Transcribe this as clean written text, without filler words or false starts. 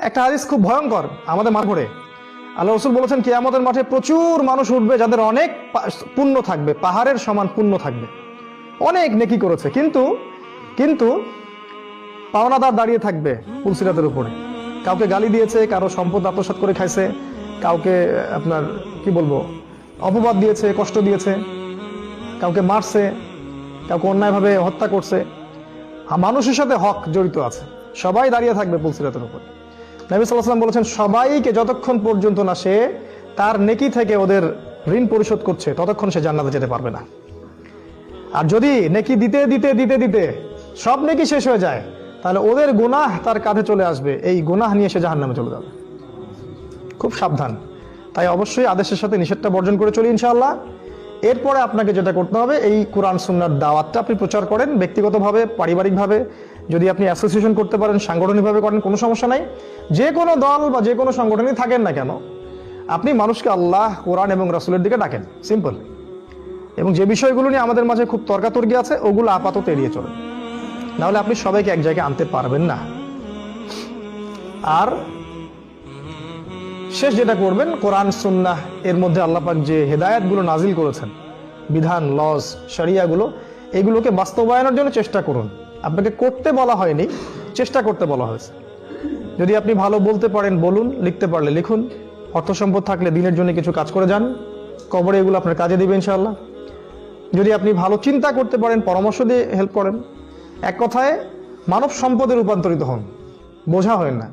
একটা হাদিস খুব ভয়ঙ্কর আমাদের মাঝে। আল্লাহ রাসূল বলেছেন কিয়ামতের মাঠে প্রচুর মানুষ উঠবে যাদের অনেক পুণ্য থাকবে, পাহাড়ের সমান পুণ্য থাকবে, অনেক নেকি করেছে, কিন্তু কিন্তু পাওনাদার দাঁড়িয়ে থাকবে পুলসিরাতের উপরে। কাউকে গালি দিয়েছে, কারো সম্পদ আত্মসাৎ করে খাইছে, কাউকে আপনার কি বলবো অপবাদ দিয়েছে, কষ্ট দিয়েছে, কাউকে মারছে, কাউকে অন্যায়ভাবে হত্যা করছে, মানুষের সাথে হক জড়িত আছে, সবাই দাঁড়িয়ে থাকবে পুলসিরাতের উপর। নবী সাল্লাল্লাহু আলাইহি ওয়াসাল্লাম বলেছেন সবাইকে যতক্ষণ পর্যন্ত না সে তার নেকি থেকে ওদের ঋণ পরিশোধ করছে ততক্ষণ সে জান্নাতে যেতে পারবে না। আর যদি নেকি দিতে দিতে দিতে দিতে সব নেকি শেষ হয়ে যায়, তাহলে ওদের গুনাহ তার কাঁধে চলে আসবে, এই গুনাহ নিয়ে সে জাহান্নামে চলে যাবে। খুব সাবধান। তাই অবশ্যই আদেশের সাথে নিষেধটা বর্জন করে চলি ইনশাআল্লাহ। এরপরে আপনাকে যেটা করতে হবে, এই কোরআন সুন্নাহর দাওয়াতটা আপনি প্রচার করেন ব্যক্তিগতভাবে, পারিবারিকভাবে, যদি আপনি অ্যাসোসিয়েশন করতে পারেন, সাংগঠনিকভাবে করেন, কোনো সমস্যা নাই। যে কোনো দল বা যে কোনো সংগঠনে থাকেন না কেন, আপনি মানুষকে আল্লাহ, কোরআন এবং রাসূলের দিকে ডাকেন, সিম্পল। এবং যে বিষয়গুলো নিয়ে আমাদের মাঝে খুব তর্কাতর্কি আছে ওগুলো আপাতত এড়িয়ে চলেন, নাহলে আপনি সবাইকে এক জায়গায় আনতে পারবেন না। আর শেষ যেটা করবেন, কোরআন সুন্নাহ এর মধ্যে আল্লাহ পাক যে হেদায়েতগুলো নাজিল করেছেন, বিধান, লজ, শরিয়াগুলো, এগুলোকে বাস্তবায়নের জন্য চেষ্টা করুন। আপনাকে করতে বলা হয়নি, চেষ্টা করতে বলা হয়েছে। যদি আপনি ভালো বলতে পারেন বলুন, লিখতে পারলে লিখুন, অর্থ সম্পদ থাকলে দিনের জন্য কিছু কাজ করে যান, কবরে এগুলো আপনার কাজে দিবে ইনশাআল্লাহ। যদি আপনি ভালো চিন্তা করতে পারেন, পরামর্শ দিয়ে হেল্প করেন। এক কথায় মানব সম্পদে রূপান্তরিত হন, বোঝা হয় না।